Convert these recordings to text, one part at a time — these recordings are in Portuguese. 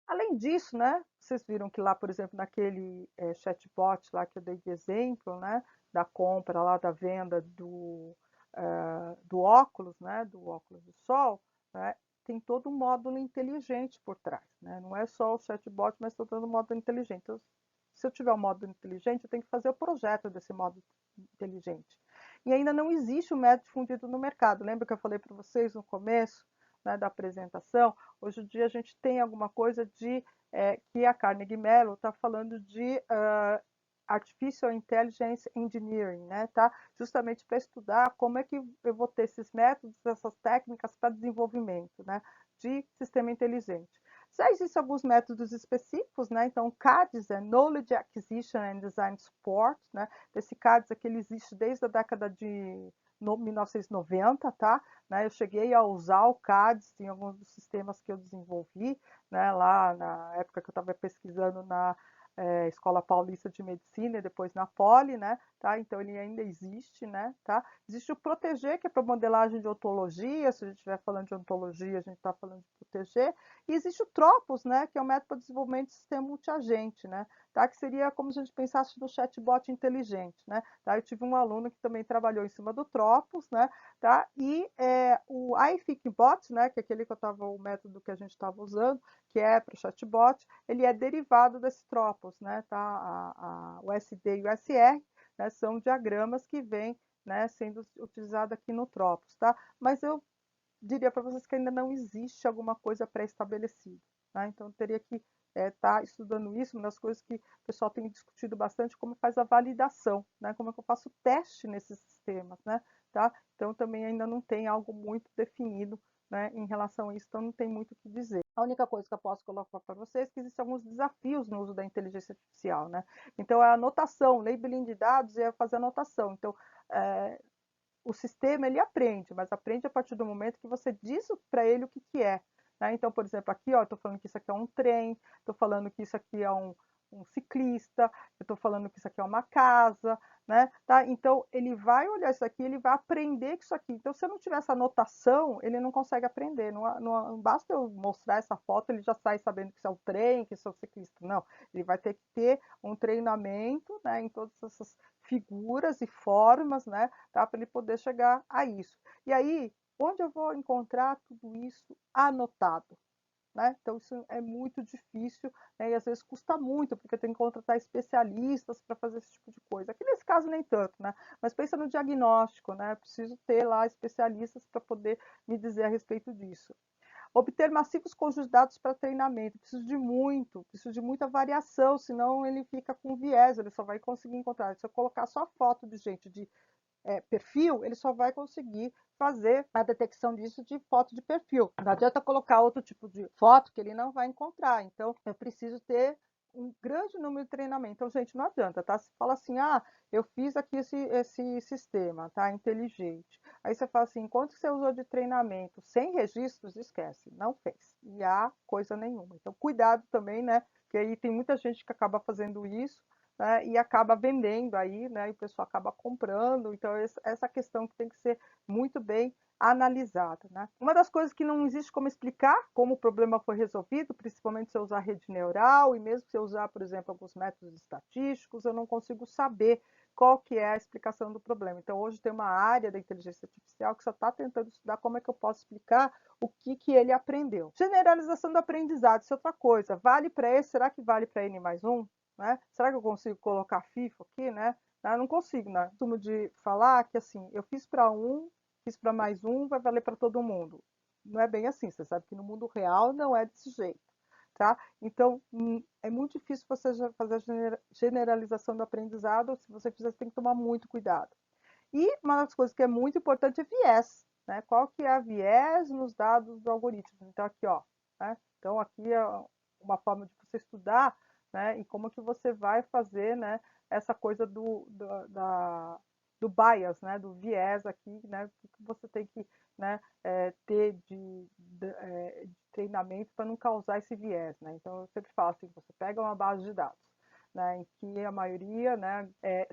Além disso, né, vocês viram que lá, por exemplo, naquele chatbot lá que eu dei de exemplo, né, da compra lá, da venda do óculos, né, do óculos de sol, né, tem todo um módulo inteligente por trás, né? Não é só o chatbot, mas todo o módulo inteligente. Então, se eu tiver um módulo inteligente, eu tenho que fazer o projeto desse módulo inteligente. E ainda não existe um método difundido no mercado. Lembra que eu falei para vocês no começo, né, da apresentação? Hoje em dia a gente tem alguma coisa de que a Carnegie Mellon está falando de Artificial Intelligence Engineering, né, tá? Justamente para estudar como é que eu vou ter esses métodos, essas técnicas para desenvolvimento, né, de sistema inteligente. Já existem alguns métodos específicos, né? Então, o CADES é Knowledge Acquisition and Design Support, né? Esse CADES aqui ele existe desde a década de 1990, tá? Né? Eu cheguei a usar o CADES em alguns dos sistemas que eu desenvolvi, né? Lá na época que eu estava pesquisando na Escola Paulista de Medicina e depois na Poli, né? Tá? Então ele ainda existe, né? Tá? Existe o Proteger, que é para modelagem de ontologia. Se a gente estiver falando de ontologia, a gente está falando de proteger. E existe o Tropos, né? Que é o método para desenvolvimento de sistema multiagente, né? Tá? Que seria como se a gente pensasse no chatbot inteligente, né? Tá? Eu tive um aluno que também trabalhou em cima do Tropos, né? Tá? E o iFickBot, né? Que é aquele que eu tava, o método que a gente estava usando, que é para o chatbot, ele é derivado desse Tropos, né? Tá? O SD e o SR, né? São diagramas que vêm, né, sendo utilizado aqui no Tropos, tá? Mas eu diria para vocês que ainda não existe alguma coisa pré-estabelecida, tá? Então eu teria que estar estudando isso. Uma das coisas que o pessoal tem discutido bastante, como faz a validação, né? Como é que eu faço teste nesses sistemas, né? Tá? Então também ainda não tem algo muito definido, né, em relação a isso, então não tem muito o que dizer. A única coisa que eu posso colocar para vocês é que existem alguns desafios no uso da inteligência artificial, né? Então, a anotação, labeling de dados é fazer anotação. Então, o sistema ele aprende, mas aprende a partir do momento que você diz para ele o que, que é. Né? Então, por exemplo, aqui estou falando que isso aqui é um trem, estou falando que isso aqui é um ciclista, eu estou falando que isso aqui é uma casa, né? Tá? Então, ele vai olhar isso aqui, ele vai aprender que isso aqui. Então, se eu não tiver essa anotação, ele não consegue aprender. Não basta eu mostrar essa foto, ele já sai sabendo que isso é um trem, que isso é um ciclista. Não, ele vai ter que ter um treinamento, né, em todas essas figuras e formas, né, tá, para ele poder chegar a isso. E aí, onde eu vou encontrar tudo isso anotado? Né? Então, isso é muito difícil, né? E às vezes custa muito, porque tem que contratar especialistas para fazer esse tipo de coisa. Aqui nesse caso, nem tanto, né? Mas pensa no diagnóstico, né? Preciso ter lá especialistas para poder me dizer a respeito disso. Obter massivos conjuntos de dados para treinamento. Preciso de muita variação, senão ele fica com viés, ele só vai conseguir encontrar. Se eu colocar só foto de gente de perfil, ele só vai conseguir fazer a detecção disso de foto de perfil. Não adianta colocar outro tipo de foto que ele não vai encontrar. Então, eu preciso ter um grande número de treinamento. Então, gente, não adianta, tá? Você fala assim, ah, eu fiz aqui esse sistema, tá? Inteligente. Aí você fala assim, quanto você usou de treinamento? Sem registros, esquece, não fez. E há coisa nenhuma. Então, cuidado também, né? Que aí tem muita gente que acaba fazendo isso, né, e acaba vendendo aí, né, e o pessoal acaba comprando. Então, essa questão que tem que ser muito bem analisada. Né? Uma das coisas que não existe como explicar como o problema foi resolvido, principalmente se eu usar rede neural, e mesmo se eu usar, por exemplo, alguns métodos estatísticos, eu não consigo saber qual que é a explicação do problema. Então, hoje tem uma área da inteligência artificial que só está tentando estudar como é que eu posso explicar o que, que ele aprendeu. Generalização do aprendizado, isso é outra coisa. Vale para esse? Será que vale para N mais um? Né? Será que eu consigo colocar FIFO aqui, né? Eu não consigo, né? Costumo de falar que assim, eu fiz para um, fiz para mais um, vai valer para todo mundo. Não é bem assim, você sabe que no mundo real não é desse jeito, tá? Então, é muito difícil você fazer a generalização do aprendizado. Se você fizer, você tem que tomar muito cuidado. E uma das coisas que é muito importante é viés, né? Qual que é a viés nos dados do algoritmo? Então, aqui, ó, né? Então, aqui é uma forma de você estudar, né? E como que você vai fazer, né? Essa coisa do bias, né? Do viés aqui, né? O que você tem que, né? Ter de treinamento para não causar esse viés, né? Então, eu sempre falo assim, você pega uma base de dados, né, em que a maioria, né,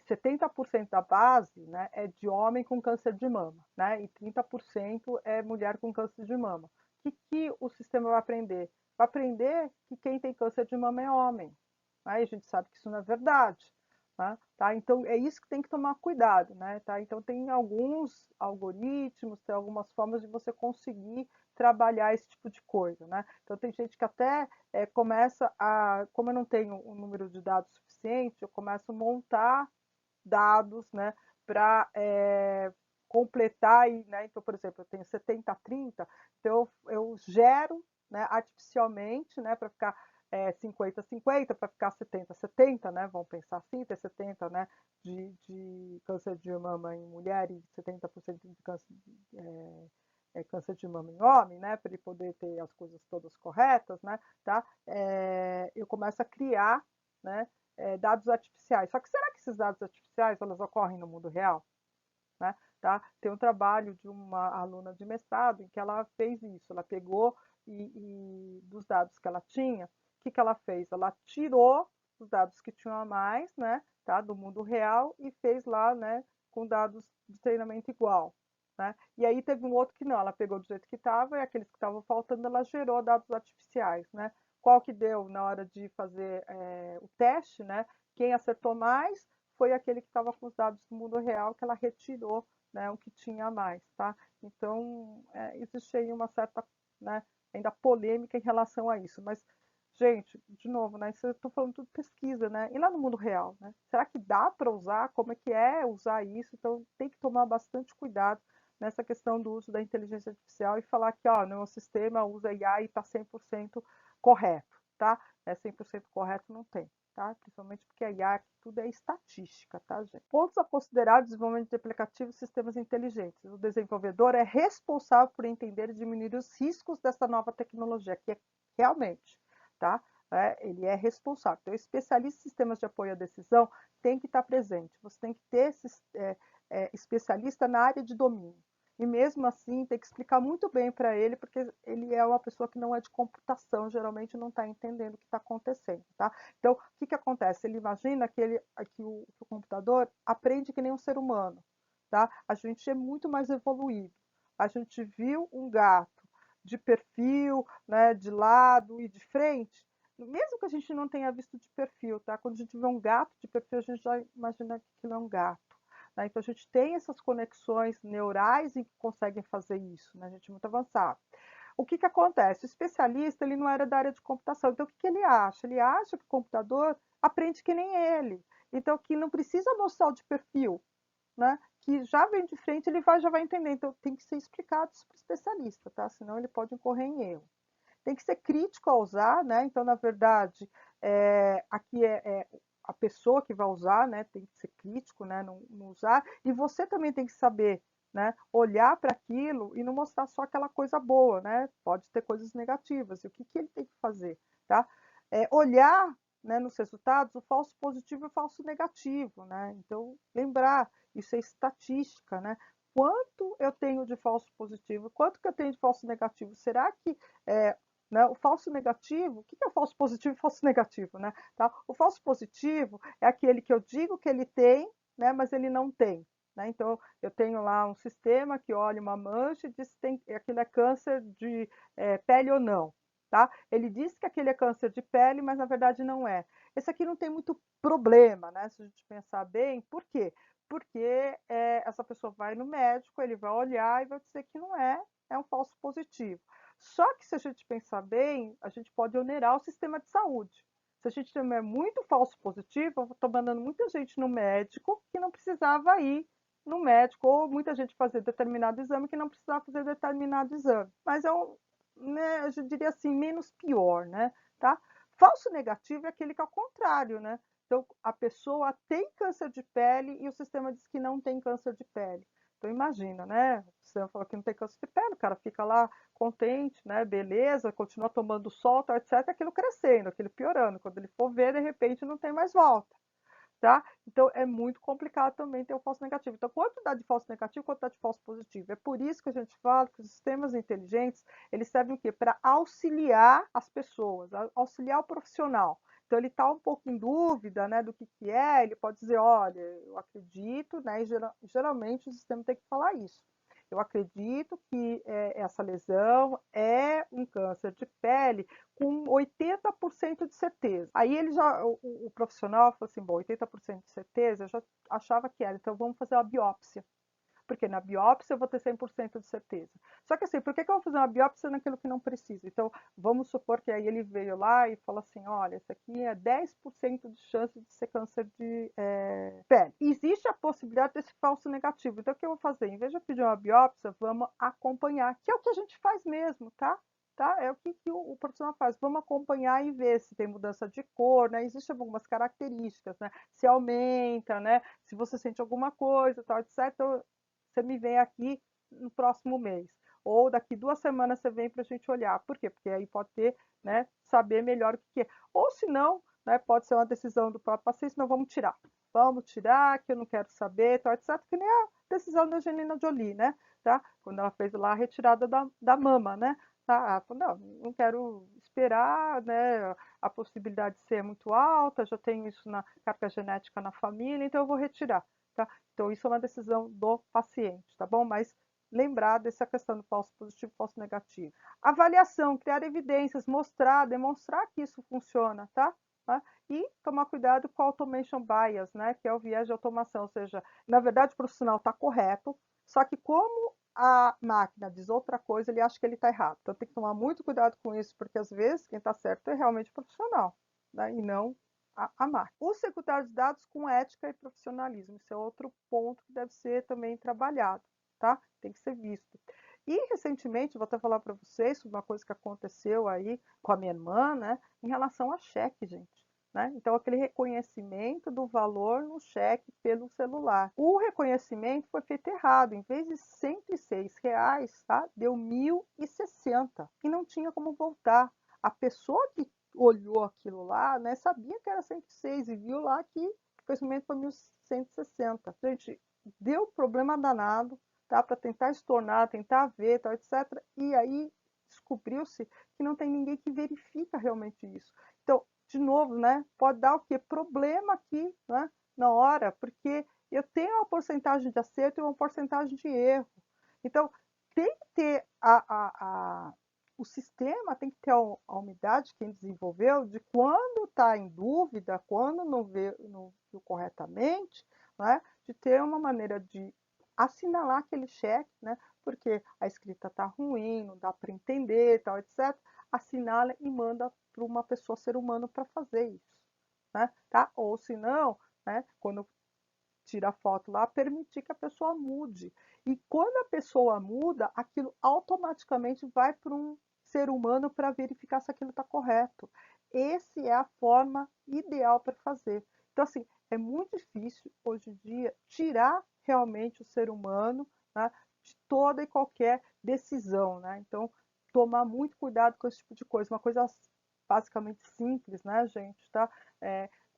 70% da base, né, é de homem com câncer de mama, né, e 30% é mulher com câncer de mama. O que o sistema vai aprender? vai aprender que quem tem câncer de mama é homem. Aí a gente sabe que isso não é verdade. Né? Tá? Então, é isso que tem que tomar cuidado. Né? Tá? Então, tem alguns algoritmos, tem algumas formas de você conseguir trabalhar esse tipo de coisa. Né? Então, tem gente que até começa a, como eu não tenho um número de dados suficiente, eu começo a montar dados, né, para completar. Né? Então, por exemplo, eu tenho 70-30, então eu gero, né, artificialmente, né, para ficar 50-50, para ficar 70-70, né, vamos pensar assim, ter 70, né, de câncer de mama em mulher e 70% de câncer de mama em homem, né, para ele poder ter as coisas todas corretas, né, tá? Eu começo a criar, né, dados artificiais. Só que será que esses dados artificiais elas ocorrem no mundo real? Né? Tá? Tem um trabalho de uma aluna de mestrado em que ela fez isso. Ela pegou e dos dados que ela tinha, o que, que ela fez? Ela tirou os dados que tinham a mais, né, tá, do mundo real e fez lá, né, com dados de treinamento igual. Né? E aí teve um outro que não, ela pegou do jeito que estava e aqueles que estavam faltando ela gerou dados artificiais. Né? Qual que deu na hora de fazer o teste? Né? Quem acertou mais foi aquele que estava com os dados do mundo real que ela retirou, né, o que tinha a mais, tá? Então, existe aí uma certa, né, ainda polêmica em relação a isso, mas, gente, de novo, né, isso eu estou falando tudo pesquisa, né, e lá no mundo real, né, será que dá para usar? Como é que usar isso? Então, tem que tomar bastante cuidado nessa questão do uso da inteligência artificial e falar que, ó, no sistema usa IA e está 100% correto, tá? 100% correto não tem. Tá? Principalmente porque a IA tudo é estatística, tá, gente? Pontos a considerar do desenvolvimento de aplicativos e sistemas inteligentes. O desenvolvedor é responsável por entender e diminuir os riscos dessa nova tecnologia, que é realmente, tá? Ele é responsável. Então, o especialista em sistemas de apoio à decisão tem que estar presente. Você tem que ter esse especialista na área de domínio. E mesmo assim, tem que explicar muito bem para ele, porque ele é uma pessoa que não é de computação, geralmente não está entendendo o que está acontecendo. Tá? Então, o que, que acontece? Ele imagina que o computador aprende que nem um ser humano. Tá? A gente é muito mais evoluído. A gente viu um gato de perfil, né, de lado e de frente, mesmo que a gente não tenha visto de perfil, tá? Quando a gente vê um gato de perfil, a gente já imagina que aquilo é um gato. Né? Então, a gente tem essas conexões neurais e que conseguem fazer isso. Né? A gente é muito avançado. O que, que acontece? O especialista ele não era da área de computação. Então, o que, que ele acha? Ele acha que o computador aprende que nem ele. Então, que não precisa mostrar o de perfil. Né? Que já vem de frente, ele já vai entender. Então, tem que ser explicado isso para o especialista, tá? Senão ele pode incorrer em erro. Tem que ser crítico a usar, né? Então, na verdade, aqui a pessoa que vai usar, né? Tem que ser crítico, né? Não usar. E você também tem que saber, né? Olhar para aquilo e não mostrar só aquela coisa boa, né? Pode ter coisas negativas. E o que, que ele tem que fazer, tá? Olhar, né, nos resultados o falso positivo e o falso negativo, né? Então, lembrar, isso é estatística, né? Quanto eu tenho de falso positivo, quanto que eu tenho de falso negativo? Será que né? O falso negativo, o que é o falso positivo e falso negativo? Né? Tá? O falso positivo é aquele que eu digo que ele tem, né, mas ele não tem. Né? Então, eu tenho lá um sistema que olha uma mancha e diz se aquilo é câncer de pele ou não. Tá? Ele diz que aquele é câncer de pele, mas na verdade não é. Esse aqui não tem muito problema, né? Se a gente pensar bem. Por quê? Porque essa pessoa vai no médico, ele vai olhar e vai dizer que não é um falso positivo. Só que se a gente pensar bem, a gente pode onerar o sistema de saúde. Se a gente tiver muito falso positivo, eu estou mandando muita gente no médico que não precisava ir no médico, ou muita gente fazer determinado exame que não precisava fazer determinado exame. Mas né, eu diria assim, menos pior, né? Tá? Falso negativo é aquele que é o contrário, né? Então, a pessoa tem câncer de pele e o sistema diz que não tem câncer de pele. Então, imagina, né? O sistema fala que não tem câncer de pele, o cara fica lá contente, né? Beleza, continua tomando sol, tá, etc. Aquilo crescendo, aquilo piorando. Quando ele for ver, de repente, não tem mais volta. Tá? Então, é muito complicado também ter o falso negativo. Então, quanto dá de falso negativo, quanto dá de falso positivo? É por isso que a gente fala que os sistemas inteligentes, eles servem o quê? Para auxiliar as pessoas, auxiliar o profissional. Então, ele está um pouco em dúvida, né, do que é, ele pode dizer, olha, eu acredito, né, e geralmente o sistema tem que falar isso. Eu acredito que essa lesão é um câncer de pele com 80% de certeza. Aí ele já, o profissional falou assim, bom, 80% de certeza, eu já achava que era, então vamos fazer uma biópsia. Porque na biópsia eu vou ter 100% de certeza. Só que assim, por que eu vou fazer uma biópsia naquilo que não precisa? Então, vamos supor que aí ele veio lá e falou assim, olha, isso aqui é 10% de chance de ser câncer de pele. Existe a possibilidade desse falso negativo. Então, o que eu vou fazer? Em vez de eu pedir uma biópsia, vamos acompanhar, que é o que a gente faz mesmo, tá? Tá? É o que o profissional faz. Vamos acompanhar e ver se tem mudança de cor, né? Existem algumas características, né? Se aumenta, né? Se você sente alguma coisa, tal, etc. Então, você me vem aqui no próximo mês. Ou daqui 2 semanas você vem para a gente olhar. Por quê? Porque aí pode ter, né, saber melhor o que é. Ou se não, né, pode ser uma decisão do próprio paciente, não, vamos tirar. Vamos tirar, que eu não quero saber, tal, etc. Que nem a decisão da Angelina Jolie, né? Tá? Quando ela fez lá a retirada da mama, né? Tá? Não, não quero esperar, né? A possibilidade de ser muito alta, já tenho isso na carga genética na família, então eu vou retirar. Tá? Então, isso é uma decisão do paciente, tá bom? Mas lembrar dessa questão do falso positivo e falso negativo. Avaliação, criar evidências, mostrar, demonstrar que isso funciona, tá? E tomar cuidado com o automation bias, né? Que é o viés de automação, ou seja, na verdade o profissional está correto, só que como a máquina diz outra coisa, ele acha que ele está errado. Então tem que tomar muito cuidado com isso, porque às vezes quem está certo é realmente o profissional, né? E não a máquina. Os secretários de dados com ética e profissionalismo, isso é outro ponto que deve ser também trabalhado, tá? Tem que ser visto. E recentemente, vou até falar para vocês sobre uma coisa que aconteceu aí com a minha irmã, né? Em relação a cheque, gente. Né? Então, aquele reconhecimento do valor no cheque pelo celular. O reconhecimento foi feito errado. Em vez de R$ 106, tá? Deu 1.060 e não tinha como voltar. A pessoa que olhou aquilo lá, né, sabia que era 106 e viu lá que o reconhecimento foi 1.160. Gente, deu problema danado, tá? Para tentar estornar, tentar ver, tal, etc. E aí descobriu-se que não tem ninguém que verifica realmente isso. Então, de novo, né, pode dar o quê? Problema aqui, né, na hora, porque eu tenho uma porcentagem de acerto e uma porcentagem de erro. Então, tem que ter o sistema tem que ter a umidade, quem desenvolveu, de quando está em dúvida, quando não viu corretamente, né, de ter uma maneira de assinalar aquele cheque, né, porque a escrita está ruim, não dá para entender, tal, etc. Assinala e manda para uma pessoa, ser humano, para fazer isso. Né, tá? Ou se não, né, quando tira a foto lá, permitir que a pessoa mude. E quando a pessoa muda, aquilo automaticamente vai para um ser humano para verificar se aquilo está correto. Essa é a forma ideal para fazer. Então, assim, é muito difícil hoje em dia tirar realmente o ser humano, né, de toda e qualquer decisão, né? Então, tomar muito cuidado com esse tipo de coisa. Uma coisa basicamente simples, né, gente, tá?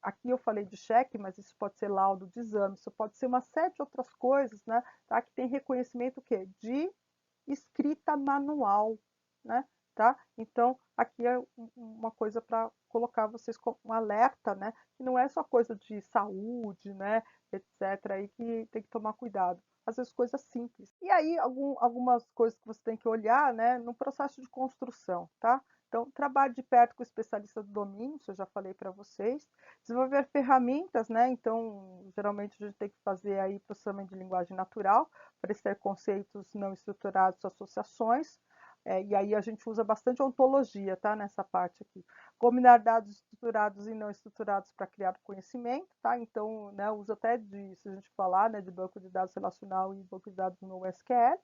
Aqui eu falei de cheque, mas isso pode ser laudo de exame, isso pode ser uma série de outras coisas, né? Tá? Que tem reconhecimento o quê? De escrita manual, né? Tá? Então, aqui é uma coisa para colocar vocês como um alerta, né? Que não é só coisa de saúde, né? Etc. Aí que tem que tomar cuidado. Às vezes coisas simples. E aí, algumas coisas que você tem que olhar, né? No processo de construção, tá? Então, trabalhe de perto com o especialista do domínio, isso eu já falei para vocês. Desenvolver ferramentas, né? Então, geralmente a gente tem que fazer aí processamento de linguagem natural, para extrair conceitos não estruturados, associações. E aí a gente usa bastante ontologia, tá? Nessa parte aqui. Combinar dados estruturados e não estruturados para criar conhecimento, tá? Então, né, usa até se a gente falar, né, de banco de dados relacional e banco de dados no SQL.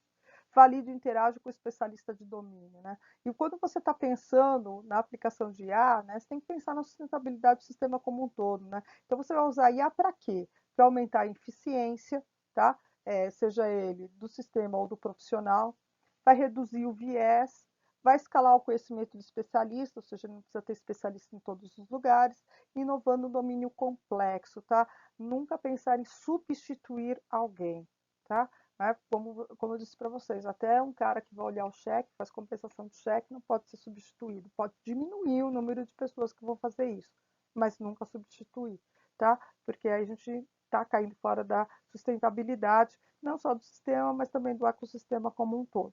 Valide e interage com o especialista de domínio, né? E quando você está pensando na aplicação de IA, né, você tem que pensar na sustentabilidade do sistema como um todo, né? Então você vai usar IA para quê? Para aumentar a eficiência, tá? Seja ele do sistema ou do profissional, vai reduzir o viés, vai escalar o conhecimento do especialista, ou seja, não precisa ter especialista em todos os lugares, inovando um domínio complexo, tá? Nunca pensar em substituir alguém, tá? Né? Como eu disse para vocês, até um cara que vai olhar o cheque, faz compensação de cheque, não pode ser substituído. Pode diminuir o número de pessoas que vão fazer isso, mas nunca substituir, tá? Porque aí a gente está caindo fora da sustentabilidade, não só do sistema, mas também do ecossistema como um todo.